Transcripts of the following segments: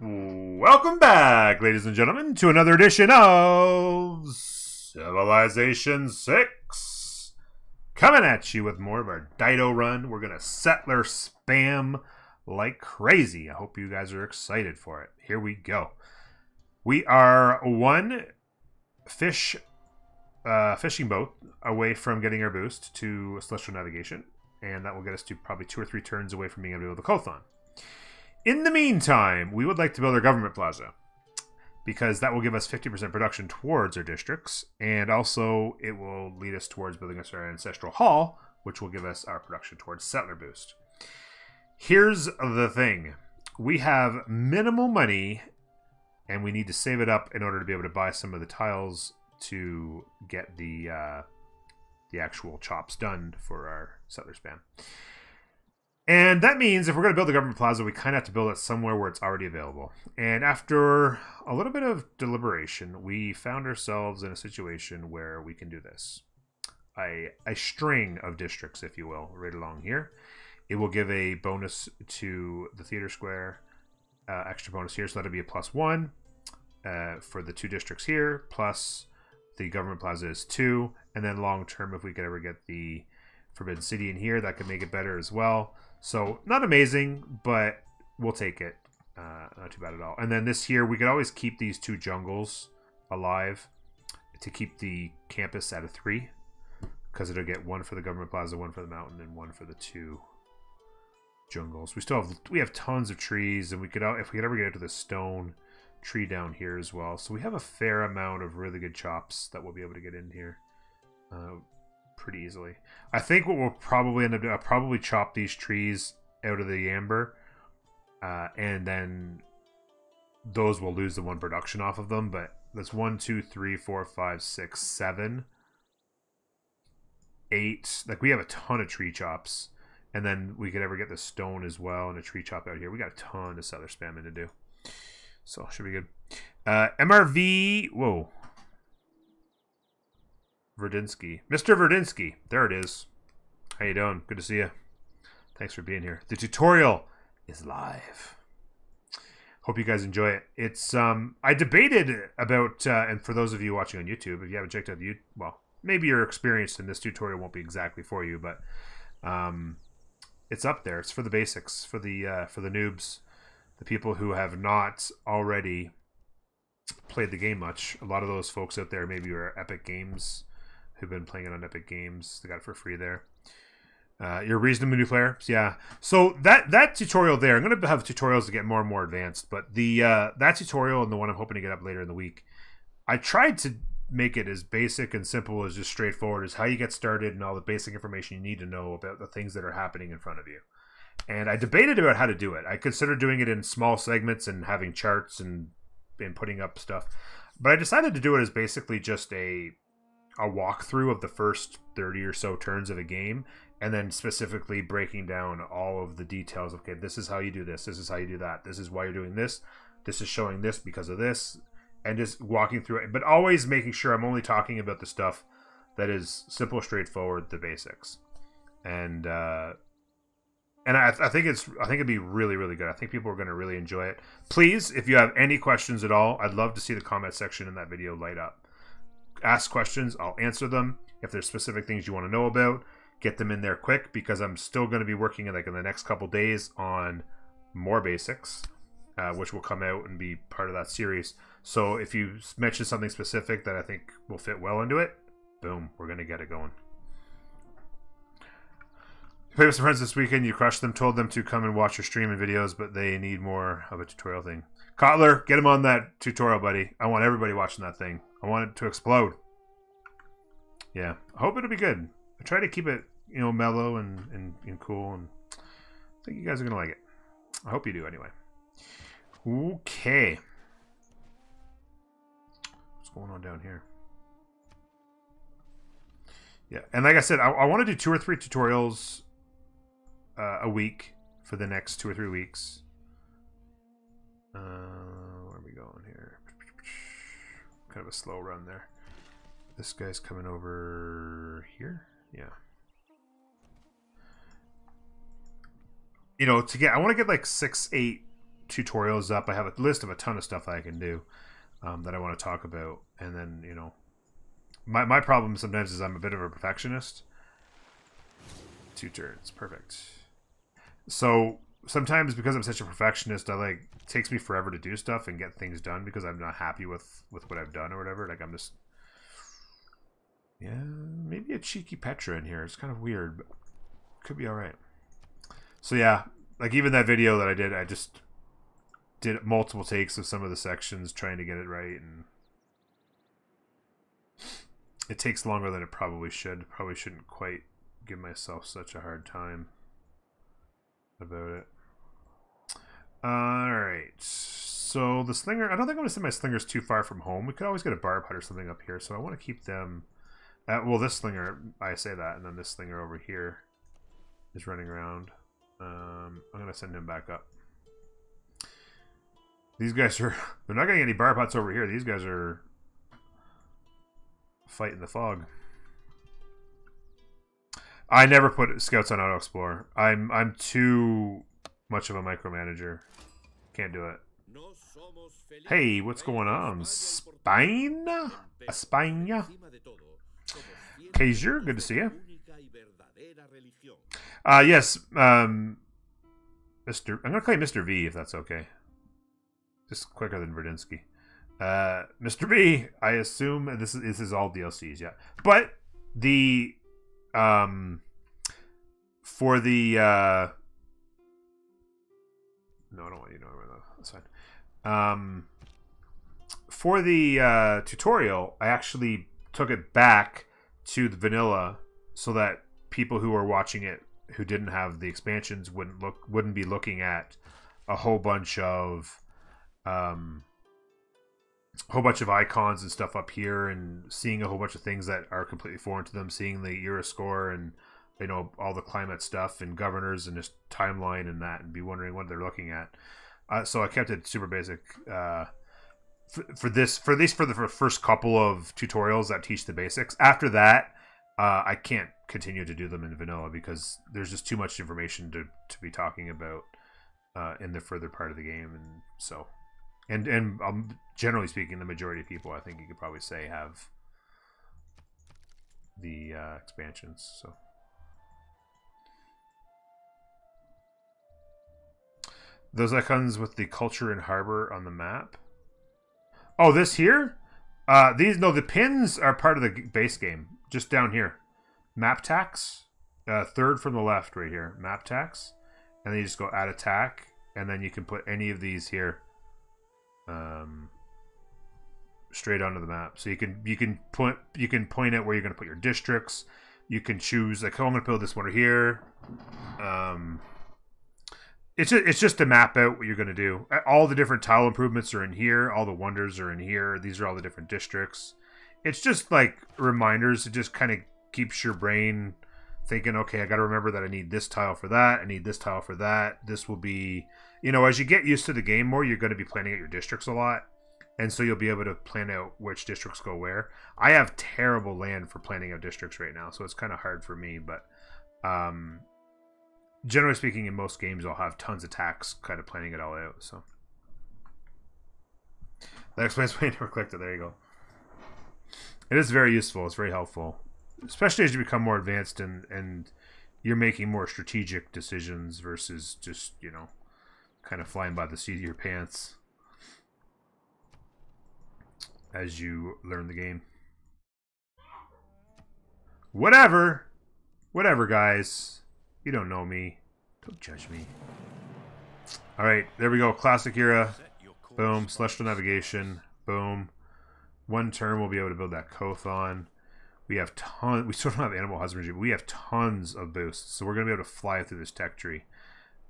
Welcome back, ladies and gentlemen, to another edition of Civilization 6. Coming at you with more of our Dido run. We're going to settler spam like crazy. I hope you guys are excited for it. Here we go. We are one fishing boat away from getting our boost to Celestial Navigation, and that will get us to probably 2 or 3 turns away from being able to build the Cothon. In the meantime, we would like to build our government plaza, because that will give us 50% production towards our districts, and also it will lead us towards building us our ancestral hall, which will give us our production towards settler boost. Here's the thing. We have minimal money, and we need to save it up in order to be able to buy some of the tiles to get the actual chops done for our settler spam. And that means if we're going to build the government plaza, we kind of have to build it somewhere where it's already available. And after a little bit of deliberation, we found ourselves in a situation where we can do this. A string of districts, if you will, right along here. It will give a bonus to the theater square, extra bonus here, so that'll be a +1 for the 2 districts here, plus the government plaza is 2, and then long term, if we could ever get the Forbidden City in here, that could make it better as well. So not amazing, but we'll take it. Not too bad at all. And then this here, we could always keep these 2 jungles alive to keep the campus at a 3, because it'll get 1 for the government plaza, 1 for the mountain, and 1 for the 2 jungles. We have tons of trees, and we could, if we could ever get to the stone tree down here as well. So we have a fair amount of really good chops that we'll be able to get in here pretty easily. I think what we'll probably end up doing, I'll probably chop these trees out of the amber, and then those will lose the 1 production off of them. But that's 1, 2, 3, 4, 5, 6, 7, 8. Like, we have a ton of tree chops, and then we could ever get the stone as well and a tree chop out here. We got a ton of settler spamming to do, so should be good. MRV, whoa. Verdinsky. Mr. Verdinsky. There it is. How you doing? Good to see you. Thanks for being here. The tutorial is live. Hope you guys enjoy it. It's I debated about and for those of you watching on YouTube, if you haven't checked out the well, maybe you're experienced and this tutorial won't be exactly for you, but it's up there. It's for the basics, for the noobs, the people who have not already played the game much. A lot of those folks out there maybe are Epic Games, who've been playing it on Epic Games. They got it for free there. You're a reasonable new player. Yeah. So that tutorial there, I'm going to have tutorials to get more and more advanced, but the that tutorial and the one I'm hoping to get up later in the week, I tried to make it as basic and simple as just straightforward as how you get started and all the basic information you need to know about the things that are happening in front of you. And I debated about how to do it. I considered doing it in small segments and having charts and putting up stuff, but I decided to do it as basically just a walkthrough of the first 30 or so turns of a game, and then specifically breaking down all of the details. Okay, this is how you do this, this is how you do that, this is why you're doing this, this is showing this because of this, and just walking through it, but always making sure I'm only talking about the stuff that is simple, straightforward, the basics. And I think it'd be really, really good. I think people are going to really enjoy it. Please, if you have any questions at all, I'd love to see the comment section in that video light up. Ask questions, I'll answer them. If there's specific things you want to know about, get them in there quick, because I'm still going to be working in the next couple days on more basics, which will come out and be part of that series. So if you mention something specific that I think will fit well into it, boom, we're going to get it going. Played with some friends this weekend, you crushed them, told them to come and watch your stream and videos, but they need more of a tutorial thing. Kotler, get him on that tutorial, buddy. I want everybody watching that thing. I want it to explode. Yeah, I hope it'll be good. I try to keep it, mellow and cool, and I think you guys are going to like it. I hope you do anyway. Okay. What's going on down here? Yeah, and like I said, I want to do 2 or 3 tutorials a week for the next 2 or 3 weeks. Where are we going here? Kind of a slow run there. This guy's coming over here. Yeah. I want to get like 6, 8 tutorials up. I have a list of a ton of stuff that I can do that I want to talk about. And then, you know, my problem sometimes is I'm a bit of a perfectionist. 2 turns. Perfect. So sometimes because I'm such a perfectionist, it takes me forever to do stuff and get things done because I'm not happy with what I've done or whatever. Like I'm just, yeah, maybe a cheeky Petra in here. It's kind of weird, but could be all right. So yeah, like even that video that I just did multiple takes of some of the sections trying to get it right, and it takes longer than it probably should. Probably shouldn't quite give myself such a hard time about it. Alright, so the slinger, I don't think I'm going to send my slingers too far from home. We could always get a barb hut or something up here, so I want to keep them well, this slinger, I say that, and then this slinger over here is running around. I'm going to send him back up. These guys are, they're not getting any barb huts over here. These guys are fighting the fog. I never put scouts on auto explore. I'm too much of a micromanager. Can't do it. Hey, what's going on? Spine? España? Kajer, good to see you. Yes, Mr. I'm gonna claim Mr. V if that's okay. Just quicker than Verdinsky. Mr. V, I assume this is all DLCs, yeah. But the for the no, I don't want you to know where that's fine. For the tutorial, I actually took it back to the vanilla so that people who are watching it who didn't have the expansions wouldn't be looking at a whole bunch of icons and stuff up here and seeing a whole bunch of things that are completely foreign to them, seeing the era score and, you know, all the climate stuff and governors and just timeline and that, and be wondering what they're looking at. So I kept it super basic for the first couple of tutorials that teach the basics. After that, I can't continue to do them in vanilla because there's just too much information to be talking about in the further part of the game, and so and generally speaking, the majority of people, I think you could probably say, have the expansions. So those icons with the culture and harbor on the map. Oh, this here? The pins are part of the base game. Just down here. Map tax. Third from the left right here. Map tax. And then you just go add attack. And then you can put any of these here. Straight onto the map. So you can point out where you're going to put your districts. You can choose, like, oh, I'm going to build this one right here. It's just to map out what you're going to do. All the different tile improvements are in here. All the wonders are in here. These are all the different districts. It's just like reminders. It just kind of keeps your brain thinking, okay, I got to remember that I need this tile for that. I need this tile for that. This will be, you know, as you get used to the game more, you're going to be planning out your districts a lot. And so you'll be able to plan out which districts go where. I have terrible land for planning out districts right now, so it's kind of hard for me. But generally speaking, in most games, I'll have tons of attacks kind of planning it all out. So that explains why I never clicked it. There you go. It is very useful. It's very helpful. Especially as you become more advanced and you're making more strategic decisions versus just, you know, kind of flying by the seat of your pants as you learn the game. Whatever, guys. You don't know me. Don't judge me. All right, there we go. Classic era. Boom. Celestial navigation. Boom. One turn we'll be able to build that Cothon. We have tons. We still don't have animal husbandry, but we have tons of boosts. So we're going to be able to fly through this tech tree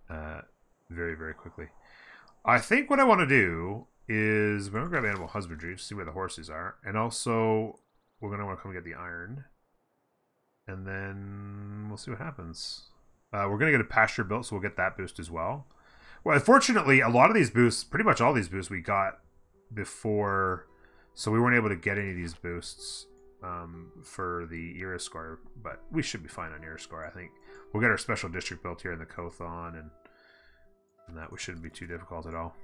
very, very quickly. I think what I want to do is we're going to grab animal husbandry to see where the horses are. And also, we're going to want to come get the iron. And then we'll see what happens. We're going to get a pasture built, so we'll get that boost as well. Well, unfortunately, a lot of these boosts, pretty much all these boosts we got before, so we weren't able to get any of these boosts for the era score, but we should be fine on era score, I think. We'll get our special district built here in the Cothon, and And that shouldn't be too difficult at all.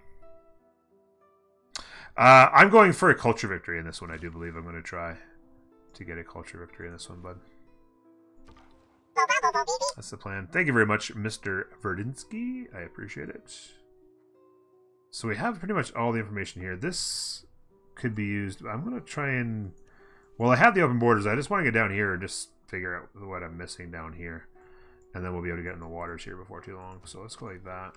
I'm going for a culture victory in this one. I do believe I'm going to try to get a culture victory in this one, bud. That's the plan. Thank you very much, Mr. Verdinsky. I appreciate it. So we have pretty much all the information here. This could be used. I'm going to try and... Well, I have the open borders. I just want to get down here and just figure out what I'm missing down here. And then we'll be able to get in the waters here before too long. So let's go like that.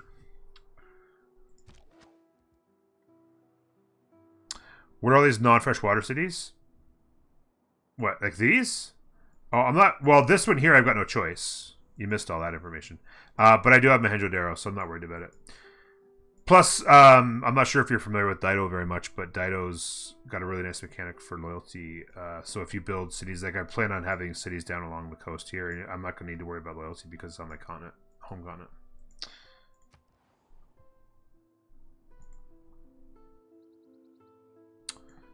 What are all these non-freshwater cities? What, like these? Oh, I'm not... Well, this one here, I've got no choice. You missed all that information. But I do have Mohenjo-Daro, so I'm not worried about it. Plus, I'm not sure if you're familiar with Dido very much, but Dido's got a really nice mechanic for loyalty. So if you build cities, like I plan on having cities down along the coast here, I'm not going to need to worry about loyalty because it's on my continent, home continent.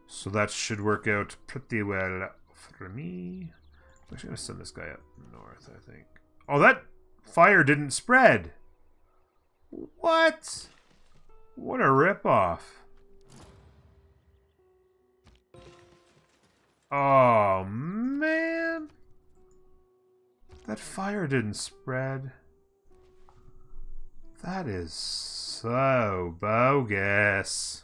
So that should work out pretty well for me. I'm actually going to send this guy up north, I think. Oh, that fire didn't spread. What? What a ripoff. Oh, man. That fire didn't spread. That is so bogus.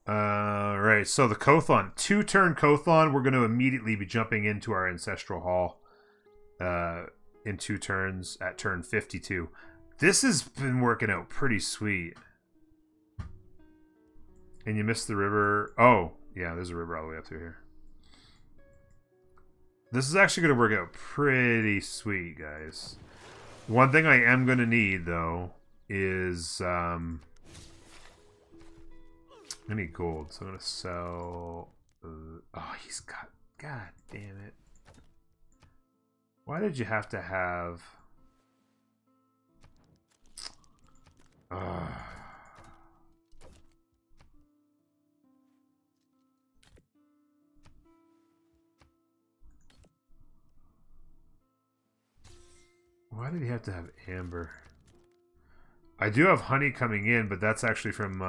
Right, so the Cothon. 2-turn Cothon, we're going to immediately be jumping into our Ancestral Hall in 2 turns at turn 52. This has been working out pretty sweet. And you missed the river. Oh, yeah, there's a river all the way up through here. This is actually going to work out pretty sweet, guys. One thing I am going to need, though, is... I need gold, so I'm going to sell... oh, he's got... God damn it. Why did you have to have... Why did he have to have amber? I do have honey coming in, but that's actually from,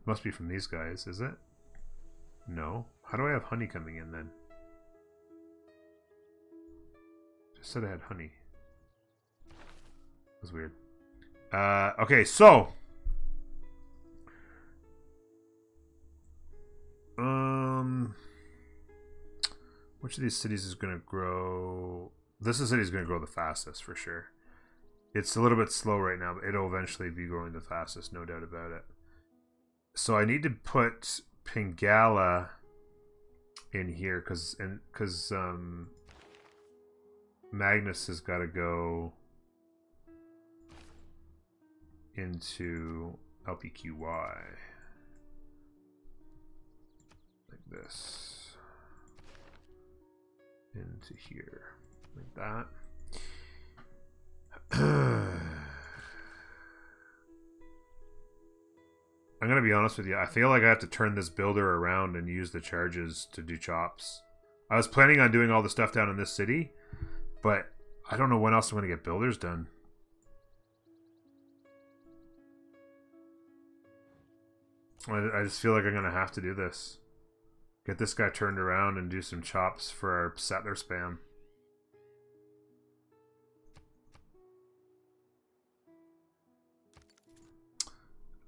must be from these guys, is it? No. How do I have honey coming in then? Just said I had honey. That's weird. Okay, so. Which of these cities is going to grow? This city is going to grow the fastest for sure. It's a little bit slow right now, but it'll eventually be growing the fastest, no doubt about it. So I need to put Pingala in here because Magnus has got to go into LPQY like this, into here like that. I'm gonna be honest with you, I feel like I have to turn this builder around and use the charges to do chops. I was planning on doing all the stuff down in this city, but I don't know when else I'm gonna get builders done. I just feel like I'm gonna have to do this. Get this guy turned around and do some chops for our settler spam.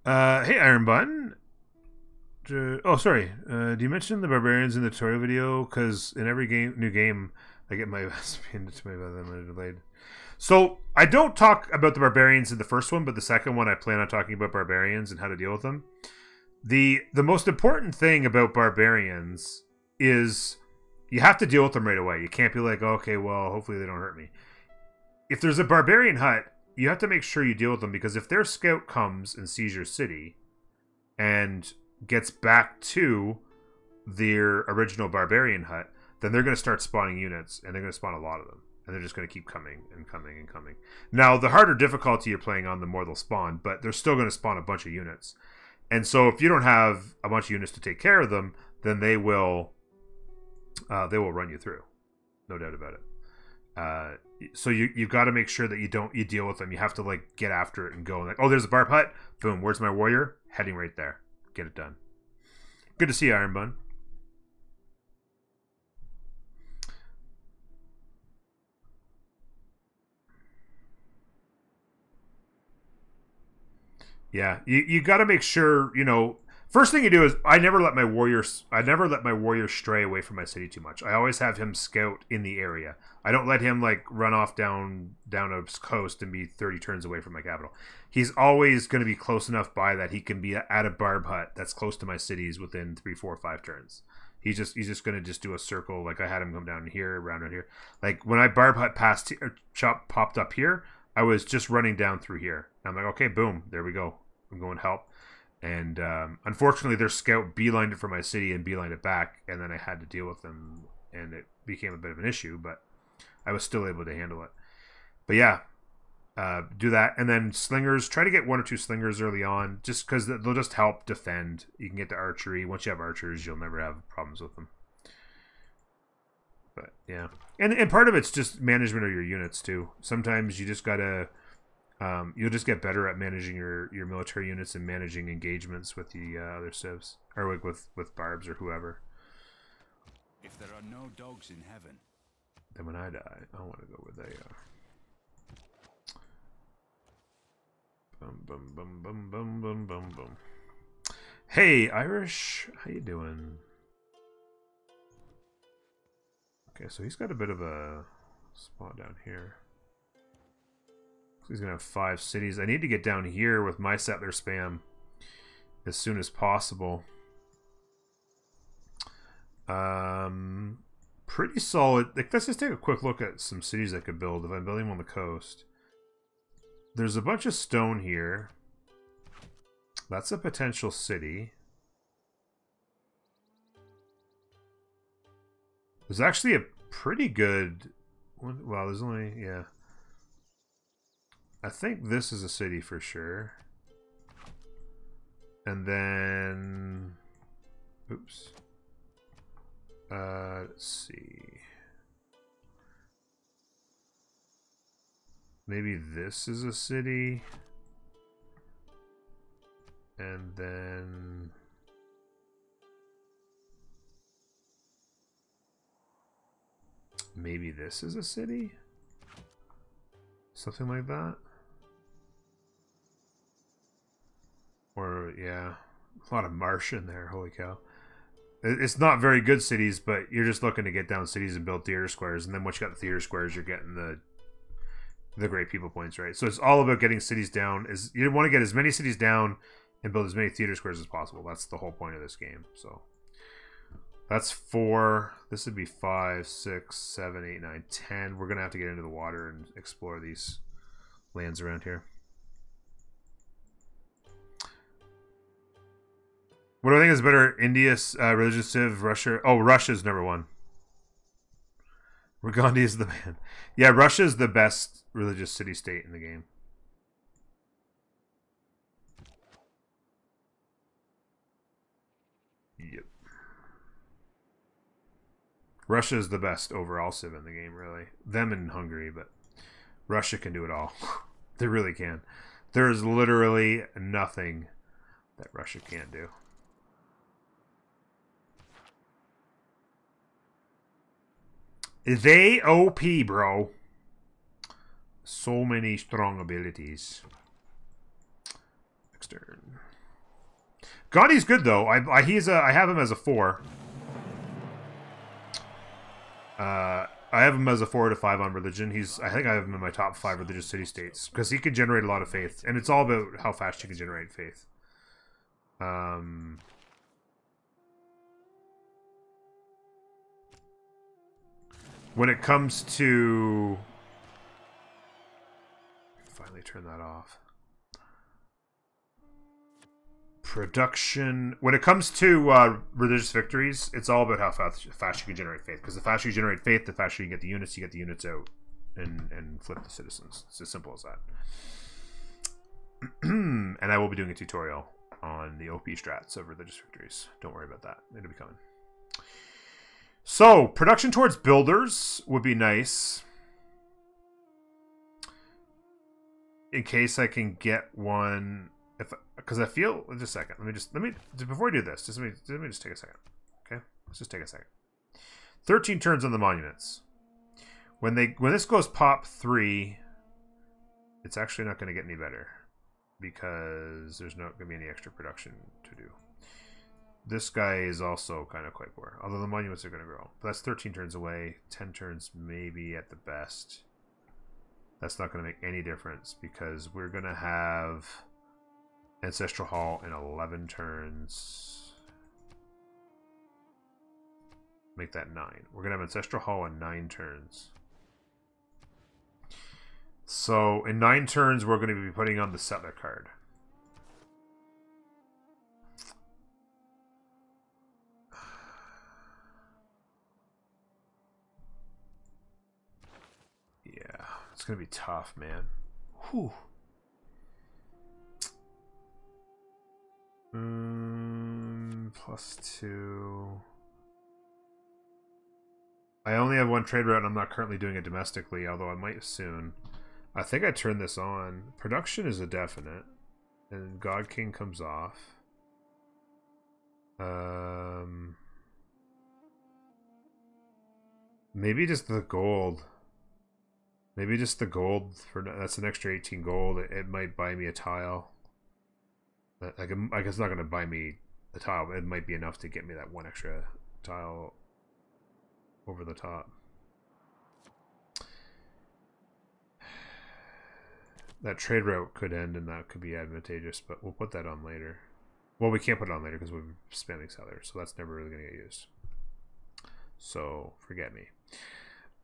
Hey, Iron Button. Oh, sorry. Do you mention the barbarians in the tutorial video? Because in every new game, I get my recipe into my delayed. So I don't talk about the barbarians in the first one, but the second one I plan on talking about barbarians and how to deal with them. The most important thing about barbarians is you have to deal with them right away. You can't be like, okay, well, hopefully they don't hurt me. If there's a barbarian hut, you have to make sure you deal with them, because if their scout comes and sees your city and gets back to their original barbarian hut, then they're going to start spawning units, and they're going to spawn a lot of them. And they're just going to keep coming and coming and coming. Now, the harder difficulty you're playing on, the more they'll spawn, but they're still going to spawn a bunch of units. And so if you don't have a bunch of units to take care of them, then they will run you through. No doubt about it. So you've got to make sure that you deal with them. You have to like get after it and go like, oh, there's a barb hut. Boom. Where's my warrior? Heading right there. Get it done. Good to see you, Iron Bun. Yeah, you got to make sure, you know, first thing you do is I never let my warrior stray away from my city too much. I always have him scout in the area. I don't let him like run off down a coast and be 30 turns away from my capital. He's always going to be close enough by that he can be at a barb hut that's close to my cities within 3, 4, 5 turns. He's just going to just do a circle. Like I had him come down here, around here. Like when I barb hut popped up here, I was just running down through here. I'm like, okay, boom, there we go. I'm going to help. And unfortunately, their scout beelined it for my city and beelined it back, and then I had to deal with them, and it became a bit of an issue, but I was still able to handle it. But yeah, do that. And then slingers, try to get 1 or 2 slingers early on, just because they'll just help defend. You can get to archery. Once you have archers, you'll never have problems with them. But yeah. And part of it's just management of your units, too. Sometimes you just got to... you'll just get better at managing your military units and managing engagements with the other civs, or like with barbs or whoever. If there are no dogs in heaven, then when I die, I want to go where they are. Bum bum bum bum bum bum bum bum. Hey Irish, how you doing? Okay, so he's got a bit of a spot down here. He's going to have 5 cities. I need to get down here with my settler spam as soon as possible. Pretty solid. Like, let's just take a quick look at some cities I could build if I'm building them on the coast. There's a bunch of stone here. That's a potential city. There's actually a pretty good... Well, there's only... Yeah. I think this is a city for sure. And then... Oops. Let's see. Maybe this is a city. And then... Maybe this is a city? Something like that. Or, yeah, a lot of marsh in there, holy cow. It's not very good cities, but you're just looking to get down cities and build theater squares, and then once you got the theater squares, you're getting the great people points, right? So it's all about getting cities down. You want to get as many cities down and build as many theater squares as possible. That's the whole point of this game. So that's 4. This would be 5, 6, 7, 8, 9, 10. We're going to have to get into the water and explore these lands around here. What do I think is better? India, religious civ, Russia. Oh, Russia's number 1. Burgundy is the man. Yeah, Russia's the best religious city-state in the game. Yep. Russia is the best overall civ in the game, really. Them and Hungary, but Russia can do it all. They really can. There is literally nothing that Russia can't do. They OP, bro. So many strong abilities. Next turn. Gandhi's good though. I have him as a 4. I have him as a 4 to 5 on religion. I think I have him in my top 5 religious city states because he can generate a lot of faith, and it's all about how fast you can generate faith. When it comes to... Finally turn that off. Production... When it comes to religious victories, it's all about how fast you can generate faith. Because the faster you generate faith, the faster you get the units out. And flip the citizens. It's as simple as that. And I will be doing a tutorial on the OP strats of religious victories. Don't worry about that. It'll be coming. So, production towards builders would be nice. in case I can get one. Because I feel, just a second. Let me before I do this, let me just take a second. Okay, let's just take a second. 13 turns on the monuments. When this goes pop 3, it's actually not going to get any better because there's not going to be any extra production to do. This guy is also kind of quite poor, although the monuments are going to grow. But that's 13 turns away. 10 turns maybe at the best. That's not going to make any difference because we're going to have Ancestral Hall in 11 turns. Make that 9. We're going to have Ancestral Hall in 9 turns. So in 9 turns, we're going to be putting on the Settler card. Yeah, it's going to be tough, man. Whew. +2. I only have one trade route and I'm not currently doing it domestically, although I might soon. I think I turned this on. Production is a definite. And God King comes off. Maybe just the gold. Maybe just the gold. That's an extra 18 gold. It might buy me a tile. I guess it's not going to buy me a tile. It might be enough to get me that one extra tile over the top. That trade route could end and that could be advantageous, but we'll put that on later. Well, we can't put it on later because we're spamming sellers, so that's never really going to get used. So, forget me.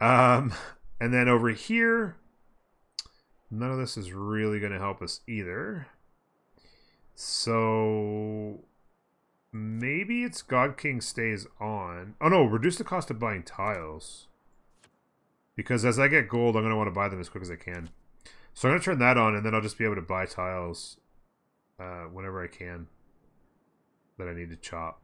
And then over here, none of this is really going to help us either. So, maybe it's God King stays on. Oh no, reduce the cost of buying tiles. Because as I get gold, I'm going to want to buy them as quick as I can. So I'm going to turn that on, and then I'll just be able to buy tiles whenever I can that I need to chop.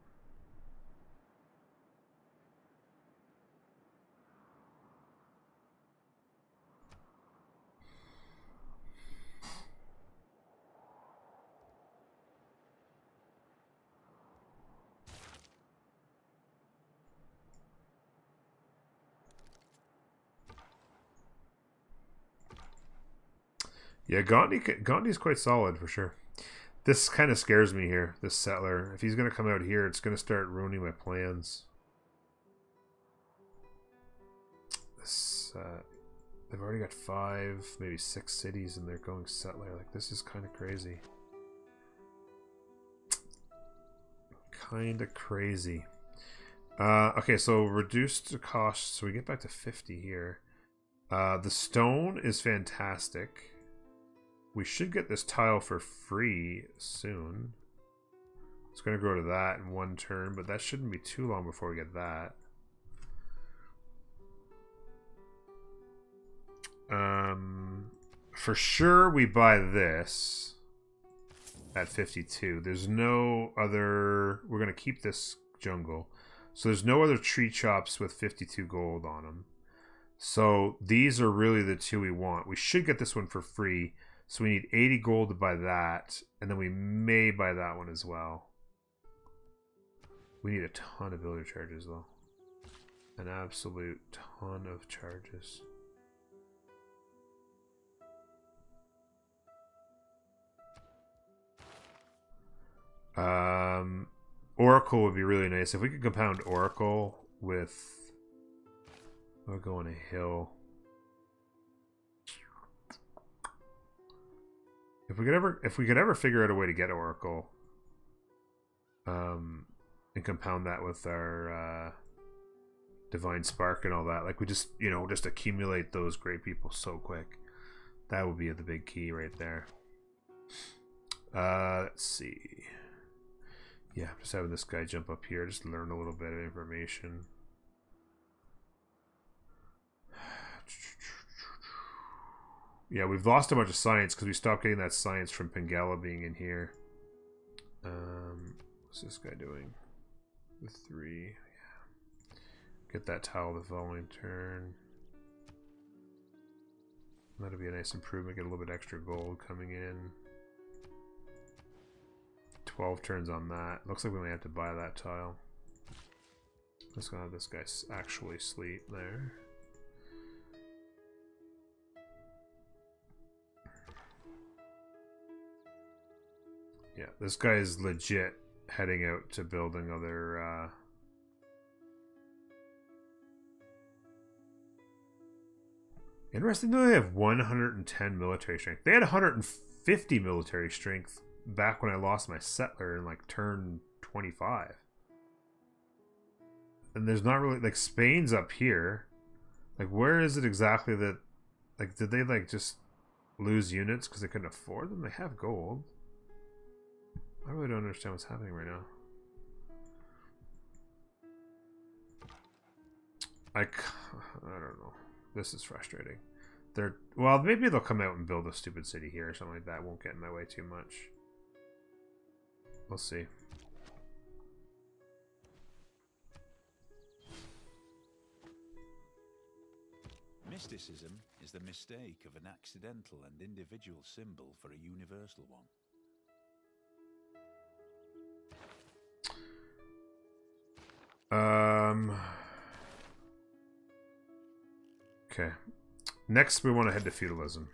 Yeah, Gandhi's quite solid for sure. This kind of scares me here, this settler. If he's going to come out here, it's going to start ruining my plans. This, they've already got 5, maybe 6 cities and they're going settler. Like, this is kind of crazy. Kind of crazy. Okay, so reduced the cost. So we get back to 50 here. The stone is fantastic. We should get this tile for free soon. It's going to grow to that in 1 turn, but that shouldn't be too long before we get that. For sure we buy this at 52. There's no other... We're going to keep this jungle. So there's no other tree chops with 52 gold on them. So these are really the 2 we want. We should get this one for free. So we need 80 gold to buy that, and then we may buy that one as well. We need a ton of builder charges, though. An absolute ton of charges. Oracle would be really nice. If we could compound Oracle with... I'll go on a hill. If we could ever figure out a way to get Oracle, and compound that with our Divine Spark and all that, like we just, you know, just accumulate those great people so quick. That would be the big key right there. Let's see. Yeah, just having this guy jump up here, just learn a little bit of information. Yeah, we've lost a bunch of science because we stopped getting that science from Pengala being in here. What's this guy doing? The 3. Yeah. Get that tile the following turn. That'll be a nice improvement. Get a little bit extra gold coming in. 12 turns on that. Looks like we might have to buy that tile. Let's go have this guy actually sleep there. Yeah, this guy is legit heading out to build another interestingly, they have 110 military strength. They had 150 military strength back when I lost my settler in like turn 25. And there's not really, like, Spain's up here. Like, where is it exactly that, like, did they like just lose units because they couldn't afford them? They have gold. I really don't understand what's happening right now. I don't know. This is frustrating. Well, maybe they'll come out and build a stupid city here or something like that. Won't get in my way too much. We'll see. Mysticism is the mistake of an accidental and individual symbol for a universal one. Okay. Next, we want to head to feudalism.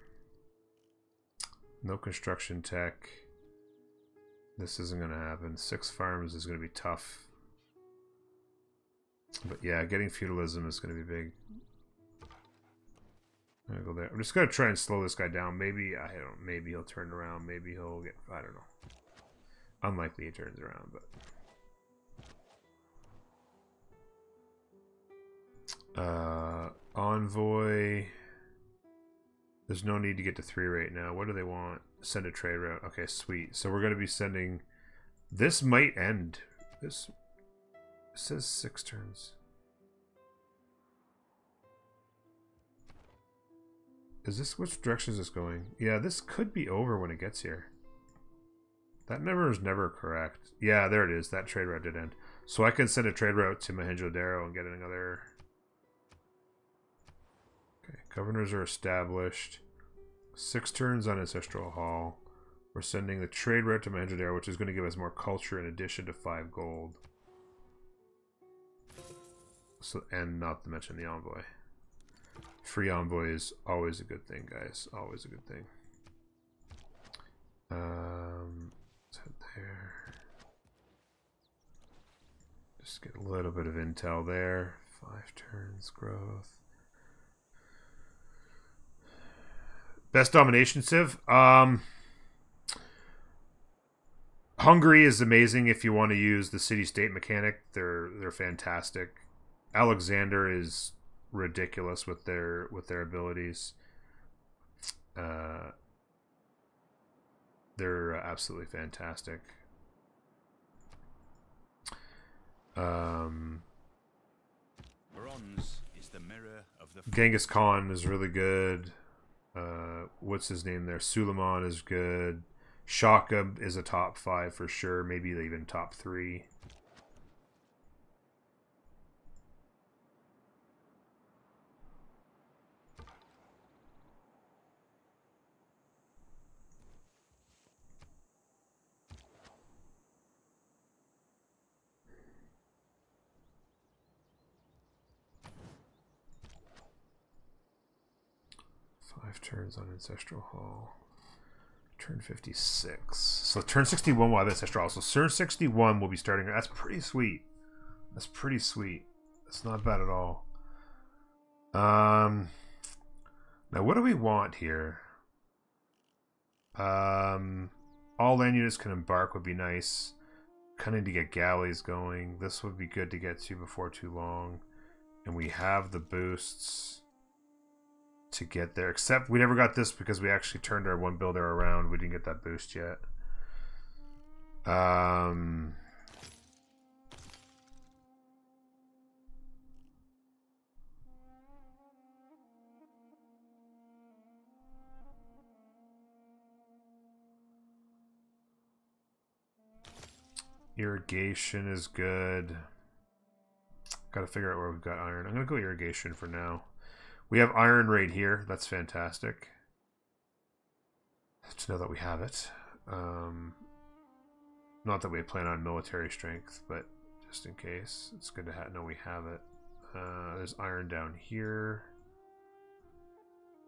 No construction tech. This isn't going to happen. 6 farms is going to be tough. But yeah, getting feudalism is going to be big. I'm gonna go there. I'm just gonna try and slow this guy down. Maybe maybe he'll turn around. Maybe he'll get. I don't know. Unlikely he turns around, but envoy. There's no need to get to 3 right now. What do they want? Send a trade route. Okay, sweet. So we're gonna be sending. This might end. This says 6 turns. Is this, which direction is this going? Yeah, this could be over when it gets here. That number is never correct. Yeah, there it is. That trade route did end. So I can send a trade route to Mohenjo-Daro and get another. Okay, governors are established. 6 turns on Ancestral Hall. We're sending the trade route to Mohenjo-Daro, which is going to give us more culture in addition to 5 gold. So, and not to mention the envoy. Free envoy is always a good thing, guys. Always a good thing. Let's head there. Just get a little bit of intel there. 5 turns growth. Best domination civ. Hungary is amazing if you want to use the city-state mechanic. They're fantastic. Alexander is ridiculous with their abilities. They're absolutely fantastic. Bronze is the mirror of the Genghis Khan is really good. What's his name there? Suleiman is good. Shaka is a top 5 for sure. Maybe even top 3. Turns on Ancestral Hall. Turn 56. So turn 61 will have Ancestral Hall. So turn 61 will be starting. That's pretty sweet. That's pretty sweet. That's not bad at all. Now what do we want here? All land units can embark would be nice. Kind of to get galleys going. This would be good to get to before too long. And we have the boosts to get there, except we never got this because we actually turned our 1 builder around. We didn't get that boost yet. Irrigation is good. Gotta figure out where we've got iron. I'm gonna go irrigation for now. We have iron right here. That's fantastic. To know that we have it. Not that we plan on military strength, but just in case. It's good to know we have it. There's iron down here.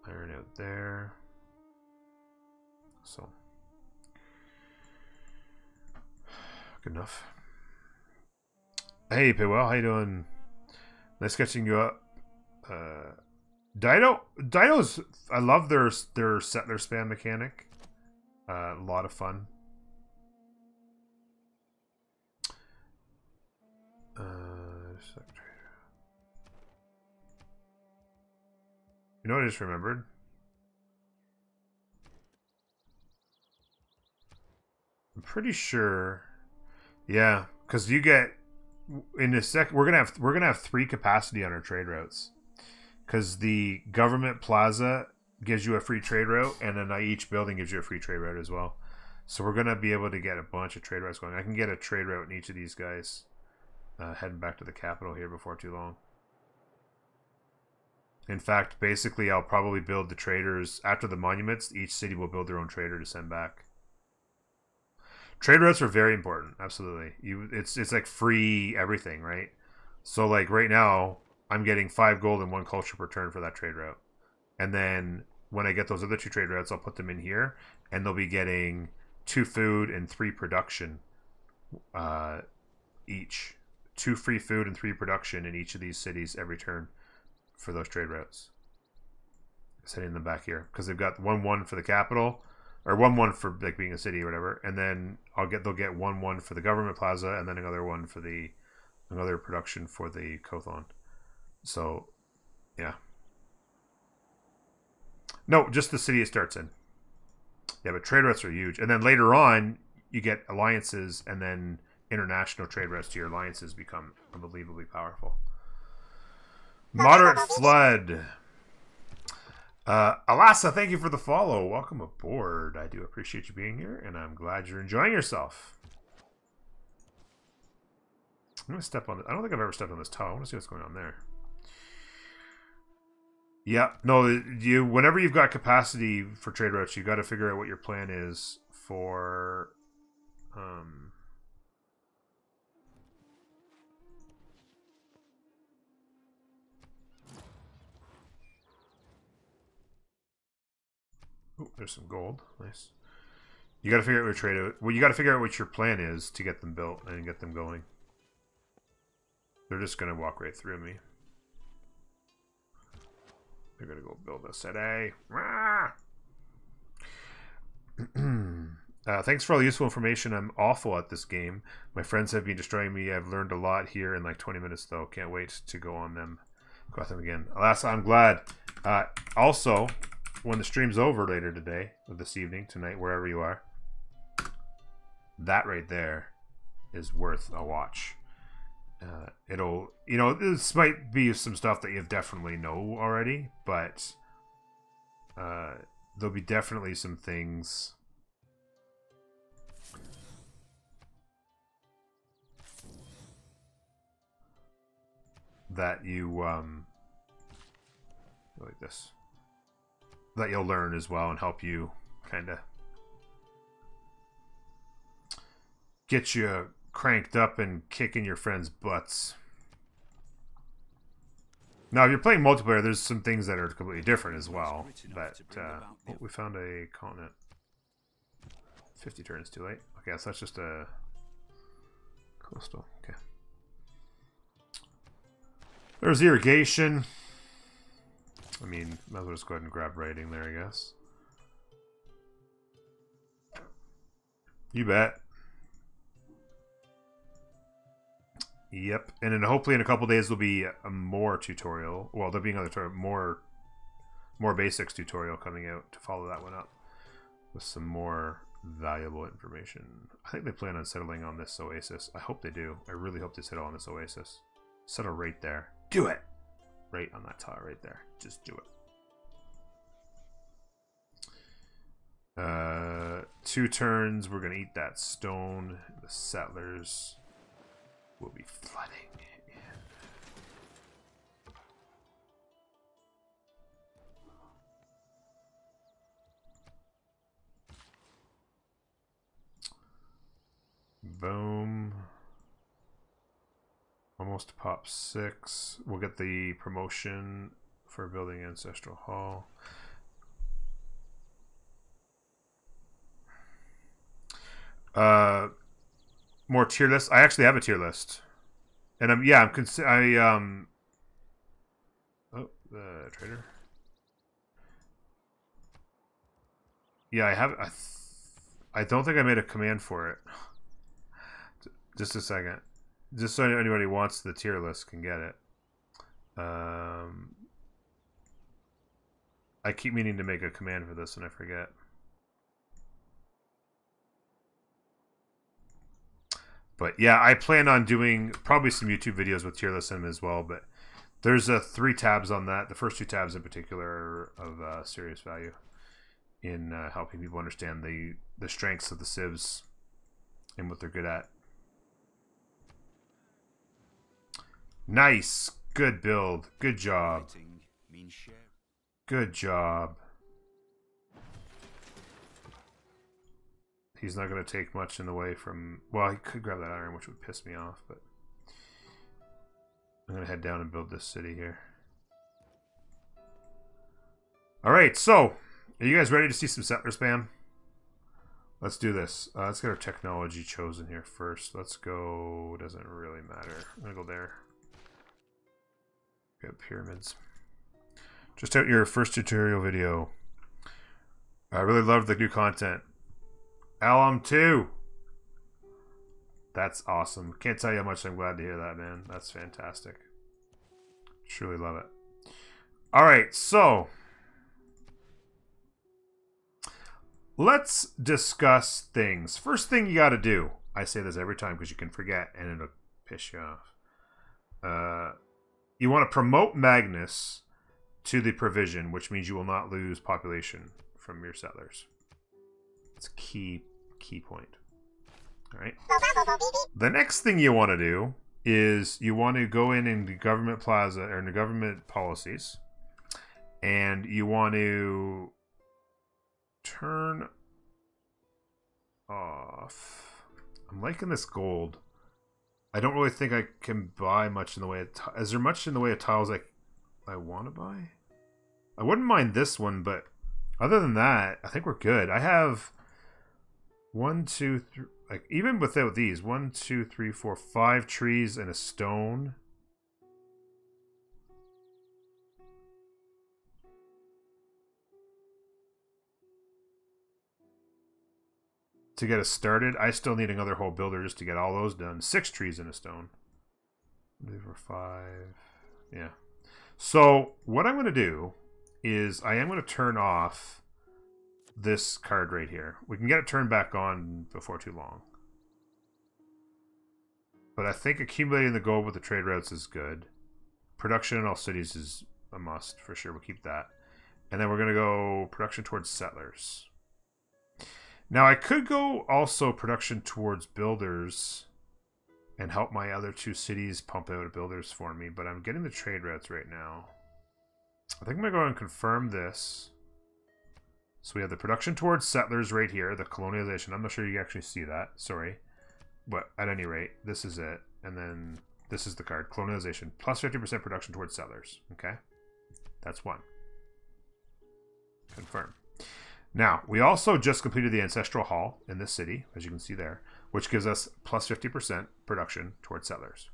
Iron out there. So. Good enough. Hey, Paywell, how you doing? Nice catching you up. Dido's, I love their settler spam mechanic. A lot of fun. You know what I just remembered? I'm pretty sure. Yeah, because you get in a sec. We're gonna have 3 capacity on our trade routes. Because the government plaza gives you a free trade route, and then each building gives you a free trade route as well. So we're going to be able to get a bunch of trade routes going. I can get a trade route in each of these guys heading back to the capital here before too long. In fact, basically, I'll probably build the traders after the monuments. Each city will build their own trader to send back. Trade routes are very important. Absolutely. It's like free everything, right? So like right now, I'm getting 5 gold and 1 culture per turn for that trade route. And then when I get those other 2 trade routes, I'll put them in here. And they'll be getting 2 food and 3 production each. 2 free food and 3 production in each of these cities every turn for those trade routes. Sending them back here. Because they've got 1-1 for the capital. Or 1-1 for like being a city or whatever. And then they'll get 1-1 for the government plaza. And then another one for another production for the Cothon. So, yeah. No, just the city it starts in. Yeah, but trade routes are huge. And then later on, you get alliances, and then international trade routes to your alliances become unbelievably powerful. Moderate Flood. Alasa, thank you for the follow. Welcome aboard. I do appreciate you being here, and I'm glad you're enjoying yourself. I'm going to step on it. I don't think I've ever stepped on this tile. I want to see what's going on there. Yeah, no, whenever you've got capacity for trade routes, you've got to figure out what your plan is for oh, there's some gold. Nice. You got to figure out what your you got to figure out what your plan is to get them built and get them going. They're just going to walk right through me. They're going to go build a city. Thanks for all the useful information. I'm awful at this game. My friends have been destroying me. I've learned a lot here in like 20 minutes, though. Can't wait to go on them. Go at them again. Alas, I'm glad. Also, when the stream's over later today, or this evening, tonight, wherever you are, that right there is worth a watch. It'll, you know, this might be some stuff that you definitely know already, but there'll be definitely some things that you like this that you'll learn as well and help you kind of get you cranked up and kicking your friends' butts. Now, if you're playing multiplayer, there's some things that are completely different as well. But oh, we found a continent. 50 turns too late. Okay, so that's just a coastal. Okay. There's irrigation. I mean, might as well just go ahead and grab raiding there, I guess. You bet. Yep, and then hopefully in a couple days there'll be a more tutorial. Well, there'll be another tutorial, more basics tutorial coming out to follow that one up with some more valuable information. I think they plan on settling on this oasis. I hope they do. I really hope they settle on this oasis. Settle right there. Do it! Right on that tile right there. Just do it. 2 turns. We're going to eat that stone. The settlers will be flooding in. Boom. Almost pop 6. We'll get the promotion for building Ancestral Hall. More tier lists. I actually have a tier list, and oh, trader. Yeah, I have. I don't think I made a command for it. Just a second. Just so anybody wants the tier list can get it. I keep meaning to make a command for this and I forget. But yeah, I plan on doing probably some YouTube videos with tier lists in them as well. But there's 3 tabs on that. The first 2 tabs in particular are of serious value in helping people understand the strengths of the civs and what they're good at. Nice. Good build. Good job. Good job. He's not going to take much in the way from... Well, he could grab that iron, which would piss me off, but... I'm going to head down and build this city here. Alright, so... Are you guys ready to see some settler spam? Let's do this. Let's get our technology chosen here first. Let's go... Doesn't really matter. I'm going to go there. Got pyramids. Just out your first tutorial video. I really loved the new content. Alum 2. That's awesome. Can't tell you how much I'm glad to hear that, man. That's fantastic. Truly love it. Alright, so let's discuss things. First thing you gotta do. I say this every time because you can forget and it'll piss you off. You want to promote Magnus to the provision, which means you will not lose population from your settlers. It's a key point. All right. The next thing you want to do is you want to go in the government plaza or in the government policies, and you want to turn off. I'm liking this gold. I don't really think I can buy much in the way of... Is there much in the way of tiles I want to buy? I wouldn't mind this one, but other than that, I think we're good. I have 1, 2, 3... Like, even without these, 1, 2, 3, 4, 5 trees and a stone. To get us started, I still need another whole builder just to get all those done. 6 trees and a stone. 2, 4, 5. Yeah. So, what I'm going to do is I am going to turn off this card right here. We can get it turned back on before too long. But I think accumulating the gold with the trade routes is good. Production in all cities is a must, for sure. We'll keep that. And then we're going to go production towards settlers. Now, I could go also production towards builders and help my other 2 cities pump out builders for me, but I'm getting the trade routes right now. I think I'm going to go and confirm this. So we have the production towards settlers right here, the colonialization. I'm not sure you actually see that, sorry. But at any rate, this is it. And then this is the card, colonialization, plus 50% production towards settlers, okay? That's 1. Confirm. Now, we also just completed the Ancestral Hall in this city, as you can see there, which gives us plus 50% production towards settlers.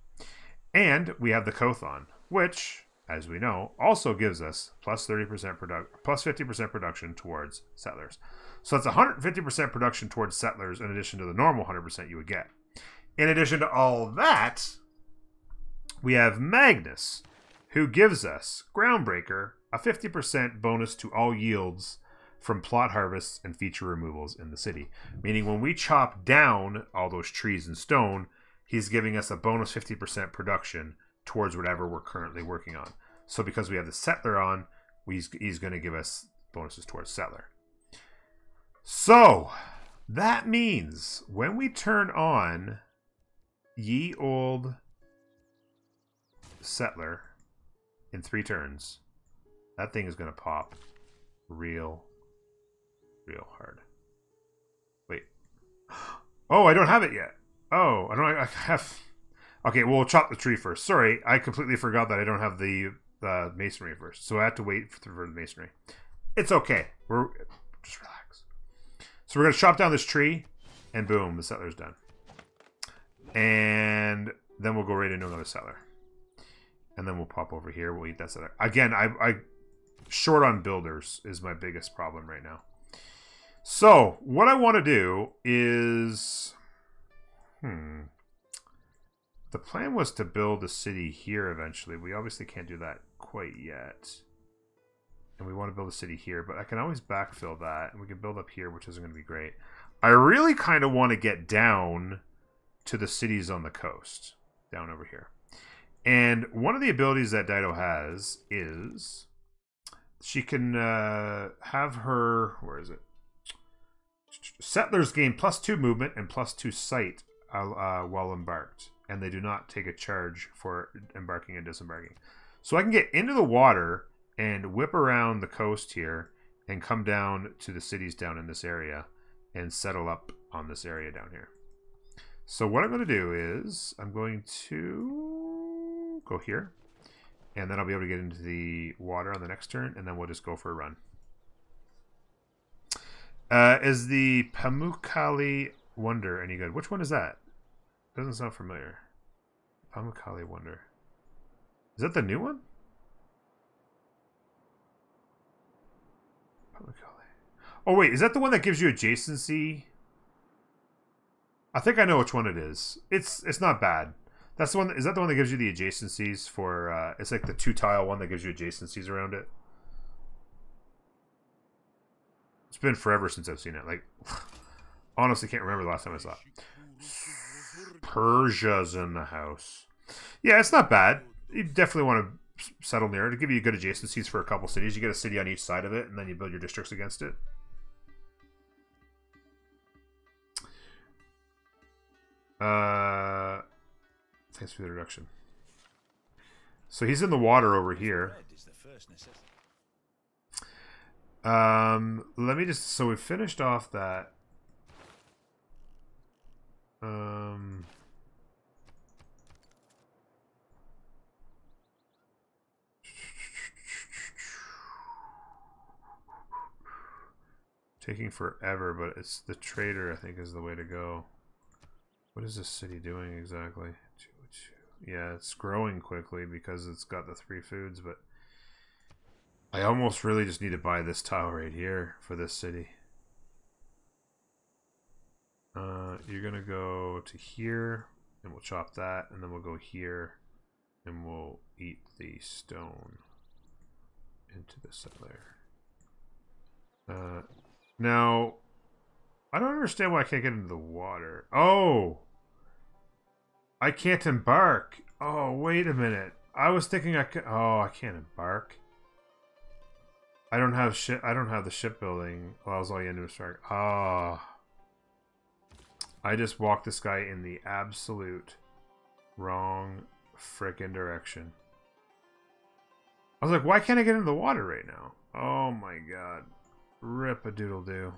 And we have the Cothon, which, as we know, also gives us plus 50% production towards settlers. So that's 150% production towards settlers in addition to the normal 100% you would get. In addition to all that, we have Magnus, who gives us, Groundbreaker, a 50% bonus to all yields from plot harvests and feature removals in the city. Meaning when we chop down all those trees and stone, he's giving us a bonus 50% production towards whatever we're currently working on. So because we have the settler on, he's going to give us bonuses towards settler. So that means when we turn on Ye Old Settler in 3 turns, that thing is going to pop real hard. Wait. Oh, I don't have it yet. Oh, I don't. I have. Okay, well, we'll chop the tree first. Sorry, I completely forgot that I don't have the masonry first, so I have to wait for the masonry. It's okay. We're just relax. So we're gonna chop down this tree, and boom, the settler's done. And then we'll go right into another settler, and then we'll pop over here. We'll eat that settler again. I short on builders is my biggest problem right now. So what I want to do is, the plan was to build a city here eventually. We obviously can't do that quite yet. And we want to build a city here, but I can always backfill that. And we can build up here, which isn't going to be great. I really kind of want to get down to the cities on the coast. Down over here. And one of the abilities that Dido has is she can have her... Where is it? Settlers gain +2 movement and +2 sight while embarked. And they do not take a charge for embarking and disembarking. So I can get into the water and whip around the coast here and come down to the cities down in this area and settle up on this area down here. So what I'm going to do is I'm going to go here, and then I'll be able to get into the water on the next turn, and then we'll just go for a run. Is the Pamukkale Wonder any good? Which one is that? Doesn't sound familiar. Pamukkale Wonder. Is that the new one? Pamukkale. Oh wait, is that the one that gives you adjacency? I think I know which one it is. It's not bad. That's the one. Is that the one that gives you the adjacencies for? It's like the 2-tile one that gives you adjacencies around it. It's been forever since I've seen it. Like, honestly, can't remember the last time I saw it. Persia's in the house. Yeah, it's not bad. You definitely want to settle near it. To give you good adjacencies for a couple cities. You get a city on each side of it, and then you build your districts against it. Thanks for the introduction. So he's in the water over here. Let me just... So we finished off that. Taking forever, but it's the trader, I think, is the way to go. What is this city doing exactly? Yeah, it's growing quickly because it's got the 3 foods, but I almost really just need to buy this tile right here for this city. You're gonna go to here, and we'll chop that, and then we'll go here, and we'll eat the stone into the settler. Now, I don't understand why I can't get into the water. Oh! I can't embark. Oh, wait a minute. I was thinking I could... Oh, I can't embark. I don't have ship. I don't have the shipbuilding. Well, I was all you into a strike. Ah. I just walked this guy in the absolute wrong frickin' direction. I was like, why can't I get into the water right now? Oh my god. Rip-a-doodle-doo.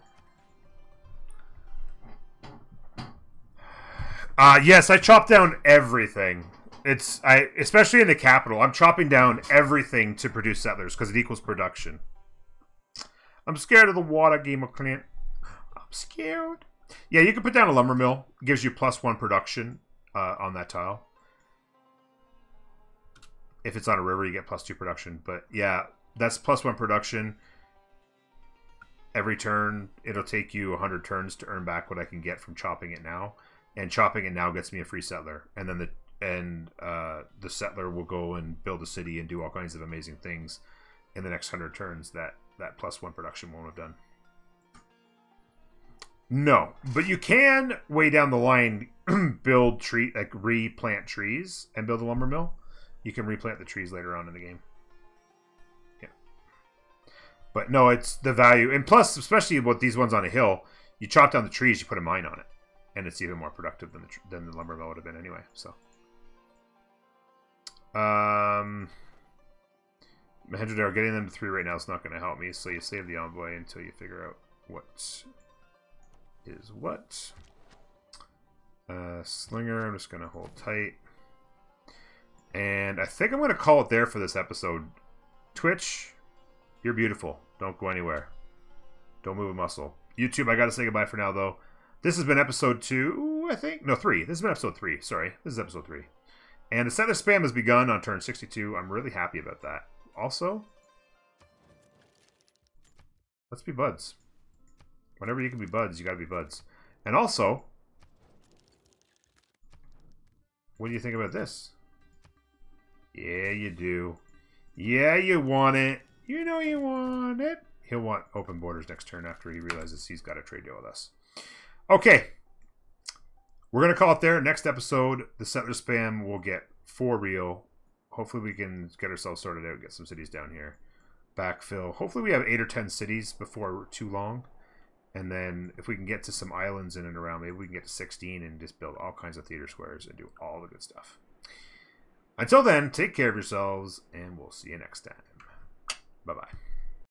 Yes, I chopped down everything. Especially in the capital, I'm chopping down everything to produce settlers because it equals production. I'm scared of the water, Game of Clint. I'm scared. Yeah, you can put down a lumber mill. It gives you +1 production on that tile. If it's on a river, you get +2 production. But yeah, that's +1 production. Every turn, it'll take you 100 turns to earn back what I can get from chopping it now. And chopping it now gets me a free settler. And then the settler will go and build a city and do all kinds of amazing things in the next 100 turns that +1 production won't have done. No, but you can way down the line build replant trees and build a lumber mill. You can replant the trees later on in the game. Yeah, but no, it's the value, and plus, especially with these ones on a hill, you chop down the trees, you put a mine on it, and it's even more productive than the lumber mill would have been anyway. So, Mahedradar, getting them to 3 right now is not going to help me. So you save the envoy until you figure out what is what. Slinger, I'm just going to hold tight. And I think I'm going to call it there for this episode. Twitch, you're beautiful. Don't go anywhere. Don't move a muscle. YouTube, I got to say goodbye for now, though. This has been episode 2, I think. No, 3. This has been episode 3. Sorry. This is episode 3. And the settler spam has begun on turn 62. I'm really happy about that. Also, let's be buds. Whenever you can be buds, you got to be buds. And also, what do you think about this? Yeah, you do. Yeah, you want it. You know you want it. He'll want open borders next turn after he realizes he's got a trade deal with us. Okay. We're going to call it there. Next episode, the settler spam will get for real. Hopefully we can get ourselves sorted out, get some cities down here. Backfill. Hopefully we have 8 or 10 cities before too long. And then if we can get to some islands in and around, maybe we can get to 16 and just build all kinds of theater squares and do all the good stuff. Until then, take care of yourselves, and we'll see you next time. Bye-bye.